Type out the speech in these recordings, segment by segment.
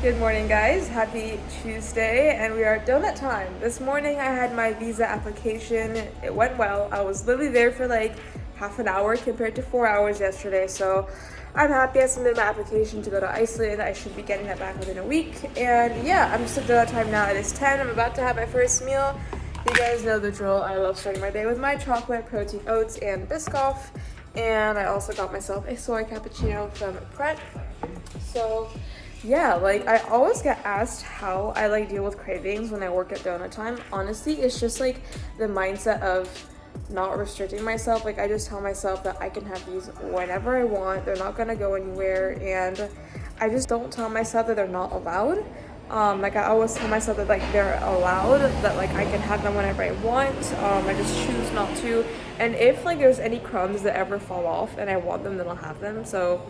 Good morning, guys. Happy Tuesday, and we are at donut time. This morning I had my visa application. It went well. I was literally there for like half an hour compared to 4 hours yesterday, so I'm happy I submitted my application to go to Iceland. I should be getting that back within a week. And yeah, I'm just at donut time now. It is 10. I'm about to have my first meal. You guys know the drill. I love starting my day with my chocolate, protein oats, and Biscoff. And I also got myself a soy cappuccino from Pret. So yeah, like I always get asked how I like deal with cravings when I work at donut time. Honestly, it's just like the mindset of not restricting myself. Like I just tell myself that I can have these whenever I want. They're not gonna go anywhere, and I just don't tell myself that they're not allowed. Like I always tell myself that like they're allowed, that like I can have them whenever I want. I just choose not to. And if like there's any crumbs that ever fall off and I want them, then I'll have them. So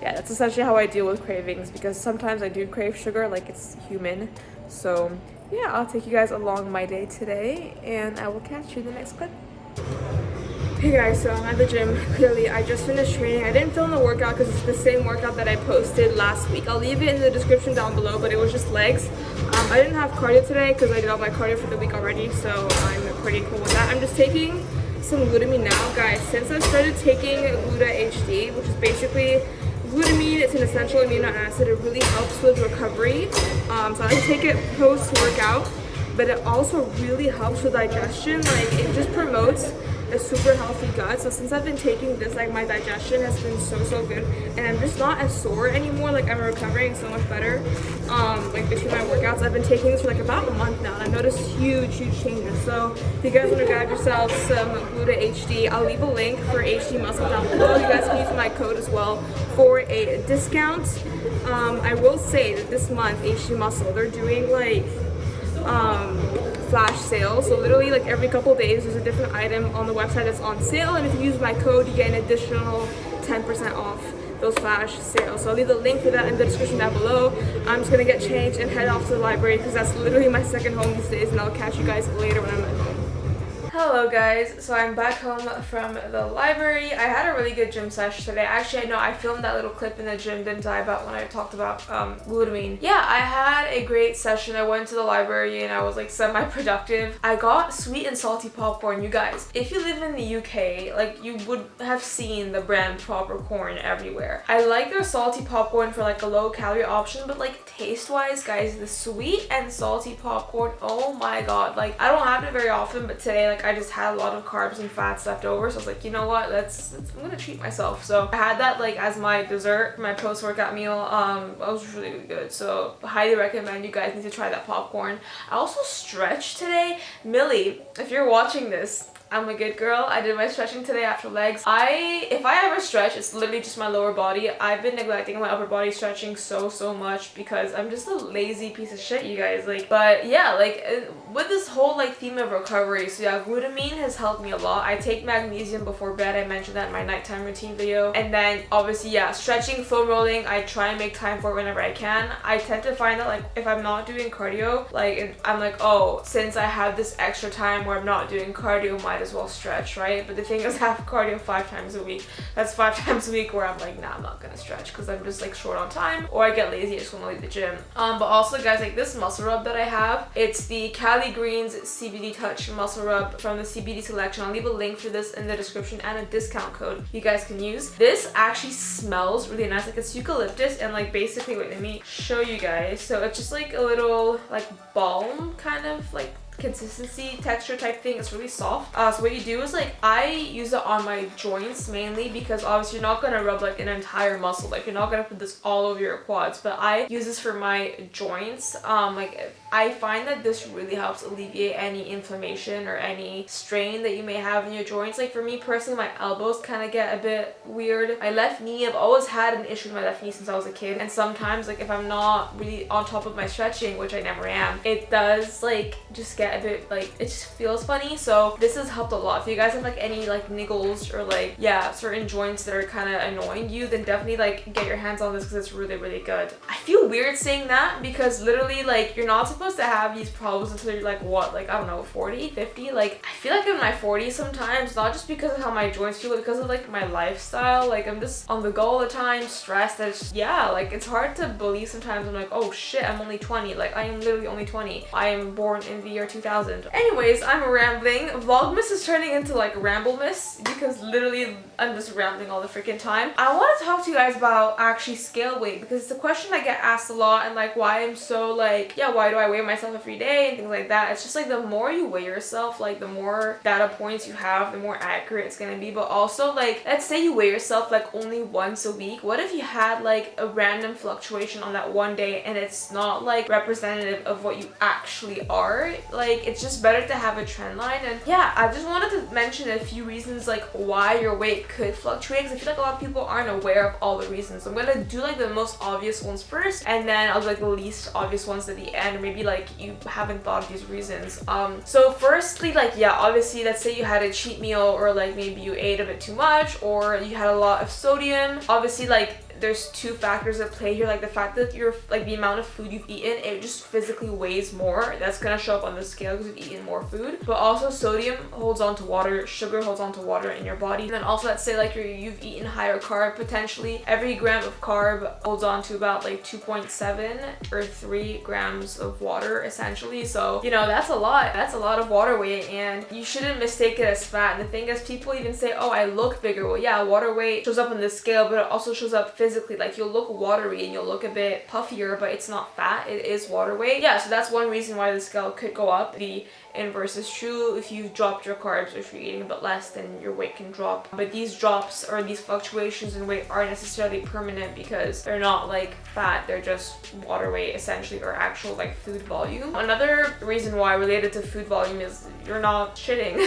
yeah, that's essentially how I deal with cravings, because sometimes I do crave sugar, like it's human. So yeah, I'll take you guys along my day today, and I will catch you in the next clip. Hey guys, so I'm at the gym. Clearly, I just finished training. I didn't film the workout because it's the same workout that I posted last week. I'll leave it in the description down below, but it was just legs. I didn't have cardio today because I did all my cardio for the week already, so I'm pretty cool with that. I'm just taking some glutamine now. Guys, since I started taking Gluta HD, which is basically glutamine, it's an essential amino acid. It really helps with recovery. So I take it post-workout, but it also really helps with digestion. Like it just promotes a super healthy gut. So since I've been taking this, like my digestion has been so good, and I'm just not as sore anymore. Like I'm recovering so much better. Like between my workouts, I've been taking this for like about a month now, and I've noticed huge changes. So if you guys want to grab yourselves some Gluta HD, I'll leave a link for HD Muscle down below. You guys can use my code as well for a discount. I will say that this month HD Muscle, they're doing like flash sale. So literally like every couple days there's a different item on the website that's on sale, and if you use my code you get an additional 10% off those flash sales. So I'll leave the link for that in the description down below. I'm just gonna get changed and head off to the library because that's literally my second home these days, and I'll catch you guys later when I'm at home. Hello guys, so I'm back home from the library. I had a really good gym session today. Actually, I know I filmed that little clip in the gym, didn't I, about when I talked about glutamine. Yeah, I had a great session. I went to the library and I was like semi-productive. I got sweet and salty popcorn. You guys, if you live in the UK, like you would have seen the brand Popcorn everywhere. I like their salty popcorn for like a low calorie option, but like taste wise, guys, the sweet and salty popcorn, oh my god. Like I don't have it very often, but today like I just had a lot of carbs and fats left over, so I was like, you know what, I'm gonna treat myself. So I had that like as my dessert, my post-workout meal. It was really good, so highly recommend you guys need to try that popcorn. I also stretched today. Millie, if you're watching this, I'm a good girl. I did my stretching today after legs. If I ever stretch, it's literally just my lower body. I've been neglecting my upper body stretching so much because I'm just a lazy piece of shit, you guys. Like, but yeah, like with this whole like theme of recovery, so yeah, glutamine has helped me a lot. I take magnesium before bed. I mentioned that in my nighttime routine video. And then obviously, yeah, stretching, foam rolling, I try and make time for it whenever I can. I tend to find that like if I'm not doing cardio, like I'm like, oh, since I have this extra time where I'm not doing cardio, might as well stretch, right? But the thing is, I have cardio 5 times a week. That's 5 times a week where I'm like, nah, I'm not gonna stretch because I'm just like short on time, or I get lazy, I just want to leave the gym. But also guys, like this muscle rub that I have, it's the Cali Greens CBD Touch muscle rub from the CBD Selection. I'll leave a link for this in the description and a discount code you guys can use. This actually smells really nice. Like it's eucalyptus and like basically, wait, let me show you guys. So it's just like a little like balm kind of like consistency texture type thing. It's really soft. So what you do is like I use it on my joints mainly, because obviously you're not gonna rub like an entire muscle, like you're not gonna put this all over your quads, but I use this for my joints. Like I find that this really helps alleviate any inflammation or any strain that you may have in your joints. Like for me personally, my elbows kind of get a bit weird. My left knee, I've always had an issue with my left knee since I was a kid, and sometimes like if I'm not really on top of my stretching, which I never am, it does like just get get a bit like, it just feels funny. So this has helped a lot. If you guys have like any like niggles or like, yeah, certain joints that are kind of annoying you, then definitely like get your hands on this because it's really good. I feel weird saying that because literally like you're not supposed to have these problems until you're like what, like I don't know, 40, 50. Like I feel like in my 40s sometimes, not just because of how my joints feel, but because of like my lifestyle. Like I'm just on the go all the time, stressed. It's, yeah, like it's hard to believe sometimes. I'm like, oh shit, I'm only 20. Like I am literally only 20. I am born in the year 2000. Anyways, I'm rambling. Vlogmas is turning into like Ramblemas because literally I'm just rambling all the freaking time. I want to talk to you guys about actually scale weight because it's a question I get asked a lot, and like why I'm so like, yeah, why do I weigh myself every day and things like that. It's just like the more you weigh yourself, like the more data points you have, the more accurate it's gonna be. But also like, let's say you weigh yourself like only once a week. What if you had like a random fluctuation on that one day and it's not like representative of what you actually are? Like it's just better to have a trend line. And yeah, I just wanted to mention a few reasons like why your weight could fluctuate because I feel like a lot of people aren't aware of all the reasons. So I'm gonna do like the most obvious ones first, and then I'll do like the least obvious ones at the end, or maybe like you haven't thought of these reasons. So firstly, like yeah, obviously let's say you had a cheat meal, or like maybe you ate a bit too much, or you had a lot of sodium. Obviously like there's two factors at play here, like the fact that you're like the amount of food you've eaten, it just physically weighs more. That's gonna show up on the scale because you've eaten more food. But also sodium holds on to water, sugar holds on to water in your body. And then also let's say like you've eaten higher carb, potentially every gram of carb holds on to about like 2.7 or 3 grams of water essentially. So you know that's a lot of water weight, and you shouldn't mistake it as fat. And the thing is, people even say, oh, I look bigger. Well yeah, water weight shows up on the scale, but it also shows up physically. Like you'll look watery and you'll look a bit puffier, but it's not fat, it is water weight. Yeah, so that's one reason why the scale could go up. The inverse is true. If you've dropped your carbs, or if you're eating a bit less, then your weight can drop. But these drops or these fluctuations in weight aren't necessarily permanent because they're not like fat, they're just water weight essentially, or actual like food volume. Another reason why related to food volume is you're not shitting.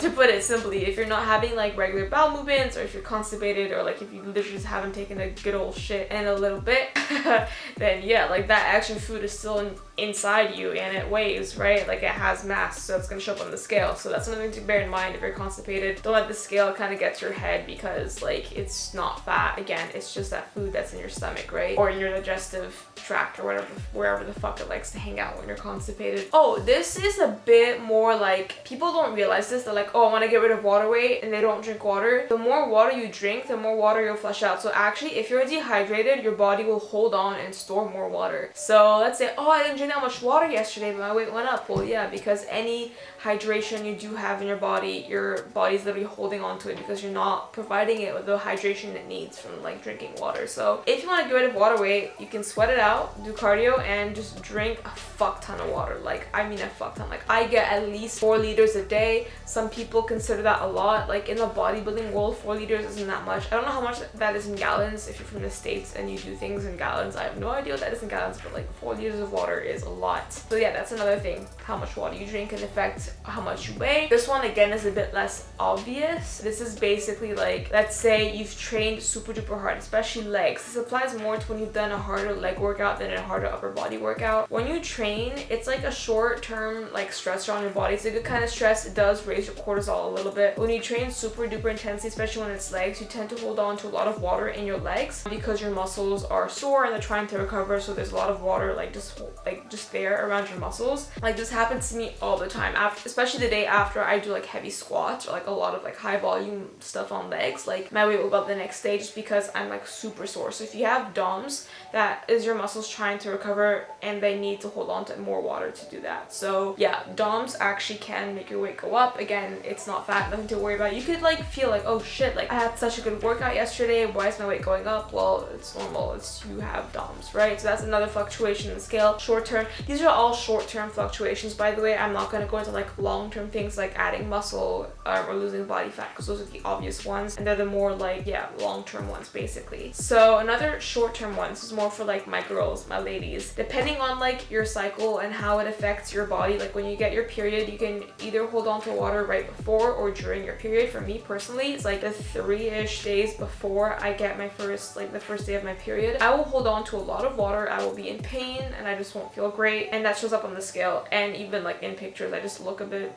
To put it simply, if you're not having like regular bowel movements, or if you're constipated, or like if you literally just haven't taken a good old shit in a little bit, then yeah, like that extra food is still inside you and it weighs, right? Like it has mass, so it's gonna show up on the scale. So that's something to bear in mind if you're constipated. Don't let the scale kind of get to your head because like it's not fat. Again, it's just that food that's in your stomach, right? Or in your digestive tract, or whatever, wherever the fuck it likes to hang out when you're constipated. Oh, this is a bit more like, people don't realize this. They're like, oh, I want to get rid of water weight, and they don't drink water. The more water you drink, the more water you'll flush out. So actually, if you're dehydrated, your body will hold on and store more water. So let's say, oh, I didn't drink that much water yesterday, but my weight went up. Well, yeah, because any hydration you do have in your body's literally holding on to it because you're not providing it with the hydration it needs from like drinking water. So if you want to get rid of water weight, you can sweat it out, do cardio, and just drink a fuck ton of water. Like I mean a fuck ton. Like I get at least 4 liters a day. Some people consider that a lot. Like in the bodybuilding world, 4 liters isn't that much. I don't know how much that is in gallons. If you're from the States and you do things in gallons, I have no idea what that is in gallons, but like 4 liters of water is a lot. So yeah, that's another thing. How much water you drink can affect how much you weigh. This one again is a bit less obvious. This is basically like, let's say you've trained super duper hard, especially legs. This applies more to when you've done a harder leg workout than a harder upper body workout. When you train, it's like a short-term like stressor on your body. It's a good kind of stress. It does raise your cortisol a little bit. When you train super duper intensely, especially when it's legs, you tend to hold on to a lot of water in your legs because your muscles are sore and they're trying to recover. So there's a lot of water like just there around your muscles. Like this happens to me all the time, especially the day after I do like heavy squats or like a lot of like high volume stuff on legs. Like my weight will go up the next day just because I'm like super sore. So if you have DOMS, that is your muscles trying to recover and they need to hold on to more water to do that. So yeah, DOMS actually can make your weight go up. Again, it's not fat, nothing to worry about. You could like feel like, oh shit, like I had such a good workout yesterday, why is my weight going up? Well, it's normal, it's you have DOMS, right? So that's another fluctuation in the scale. Short term, these are all short-term fluctuations, by the way. I'm not going to go into like long-term things like adding muscle or losing body fat because those are the obvious ones, and they're the more like, yeah, long-term ones basically. So another short-term one, this is more for like my girls, my ladies. Depending on like your cycle and how it affects your body, like when you get your period, you can either hold on to water right before or during your period. For me personally, it's like the 3-ish days before I get my first, like the first day of my period, I will hold on to a lot of water. I will be in pain and I just won't feel great, and that shows up on the scale. And even like in pictures, I just look a bit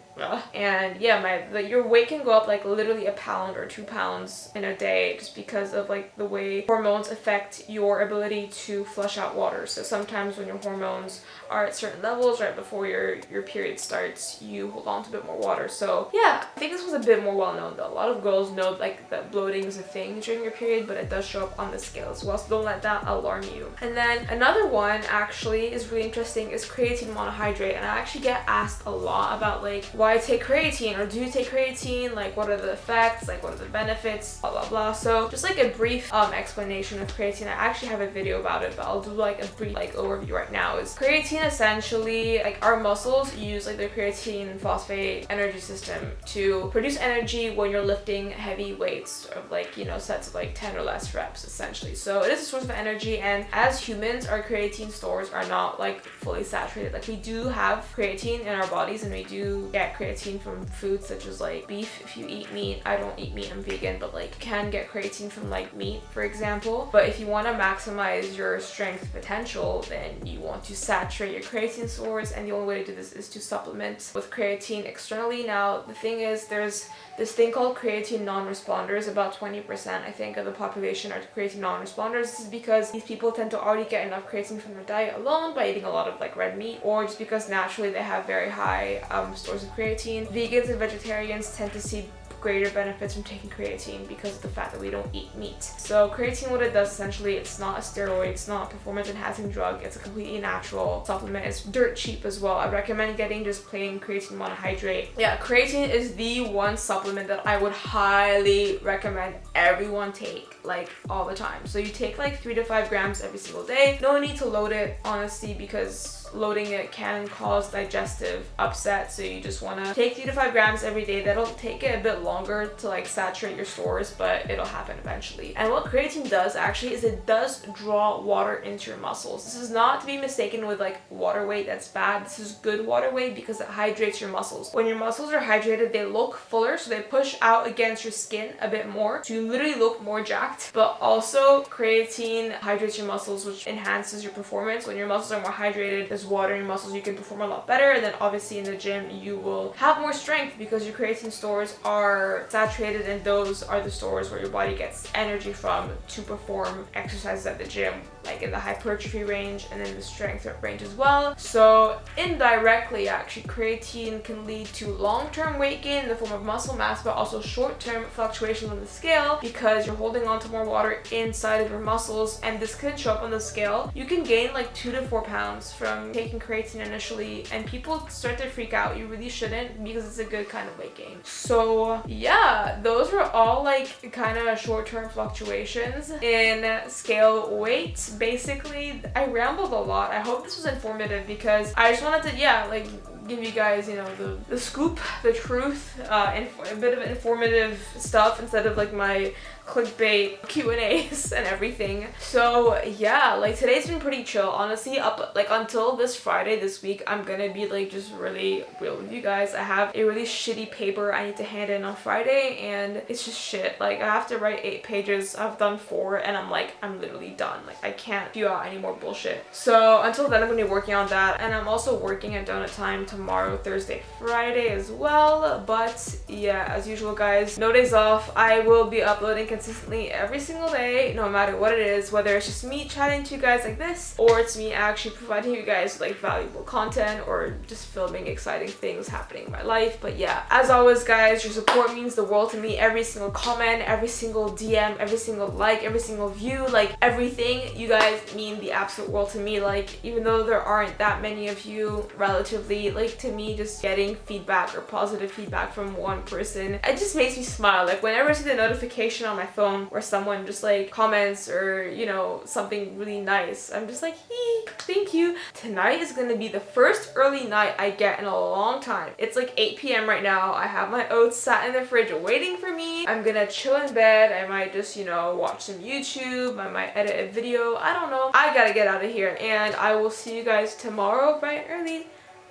and yeah, your weight can go up like literally a pound or 2 pounds in a day, just because of like the way hormones affect your ability to flush out water. So sometimes when your hormones are at certain levels right before your period starts, you hold on to a bit more water. So yeah, I think this was a bit more well known though. A lot of girls know like that bloating is a thing during your period, but it does show up on the scale as well, so don't let that alarm you. And then another one actually is really interesting is creatine monohydrate, and I actually get asked a lot about like why I take creatine, or do you take creatine, like what are the effects, like what are the benefits, blah blah blah. So just like a brief explanation of creatine. I actually have a video about it, but I'll do like a brief like overview right now. Is creatine essentially, like our muscles use like the creatine phosphate energy system to produce energy when you're lifting heavy weights of like, you know, sets of like 10 or less reps essentially. So it is a source of energy, and as humans our creatine stores are not like fully saturated. Like we do have creatine in our bodies, and we do get creatine from foods such as like beef. If you eat meat, I don't eat meat, I'm vegan, but like you can get creatine from like meat, for example. But if you want to maximize your strength potential, then you want to saturate your creatine stores, and the only way to do this is to supplement with creatine externally. Now the thing is, there's this thing called creatine non-responders. About 20% I think of the population are creatine non-responders. This is because these people tend to already get enough creatine from their diet alone by eating a lot of like red meat, or just because naturally they have very high stores of creatine. Vegans and vegetarians tend to see greater benefits from taking creatine because of the fact that we don't eat meat. So creatine, what it does essentially, it's not a steroid, it's not a performance enhancing drug, it's a completely natural supplement. It's dirt cheap as well. I recommend getting just plain creatine monohydrate. Yeah, creatine is the one supplement that I would highly recommend everyone take like all the time. So you take like 3 to 5 grams every single day. No need to load it honestly, because loading it can cause digestive upset. So you just want to take 3 to 5 grams every day. That'll take it a bit longer to like saturate your stores, but it'll happen eventually. And what creatine does actually is it does draw water into your muscles. This is not to be mistaken with like water weight. That's bad. This is good water weight because it hydrates your muscles. When your muscles are hydrated, they look fuller, so they push out against your skin a bit more, so you literally look more jacked. But also creatine hydrates your muscles, which enhances your performance. When your muscles are more hydrated, there's water in your muscles, you can perform a lot better. And then obviously in the gym you will have more strength because your creatine stores are saturated, and those are the stores where your body gets energy from to perform exercises at the gym, like in the hypertrophy range and in the strength range as well. So indirectly actually creatine can lead to long-term weight gain in the form of muscle mass, but also short-term fluctuations on the scale because you're holding on to more water inside of your muscles, and this can show up on the scale. You can gain like 2 to 4 pounds from taking creatine initially, and people start to freak out. You really shouldn't, because it's a good kind of weight gain. So yeah, those were all like kind of short-term fluctuations in scale weight. Basically, I rambled a lot. I hope this was informative because I just wanted to, yeah, like give you guys, you know, the scoop, the truth, a bit of informative stuff instead of like my clickbait Q&As and everything. So yeah, like today's been pretty chill honestly. Up like until this Friday this week, I'm gonna be like just really real with you guys. I have a really shitty paper I need to hand in on Friday, and it's just shit. Like I have to write 8 pages. I've done 4, and I'm literally done. Like I can't spew out any more bullshit. So until then I'm gonna be working on that, and I'm also working at donut time tomorrow, Thursday, Friday as well. But yeah, as usual guys, no days off. I will be uploading consistently every single day, no matter what it is, whether it's just me chatting to you guys like this, or it's me actually providing you guys like valuable content, or just filming exciting things happening in my life. But yeah, as always guys, your support means the world to me. Every single comment, every single DM, every single like, every single view, like everything, you guys mean the absolute world to me. Like even though there aren't that many of you relatively, like to me, just getting feedback or positive feedback from one person, it just makes me smile. Like whenever I see the notification on my phone where someone just like comments or, you know, something really nice, I'm just like, hee, thank you. Tonight is gonna be the first early night I get in a long time. It's like 8 p.m. right now. I have my oats sat in the fridge waiting for me. I'm gonna chill in bed. I might just, you know, watch some YouTube. I might edit a video. I don't know. I gotta get out of here, and I will see you guys tomorrow bright and early.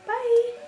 Bye.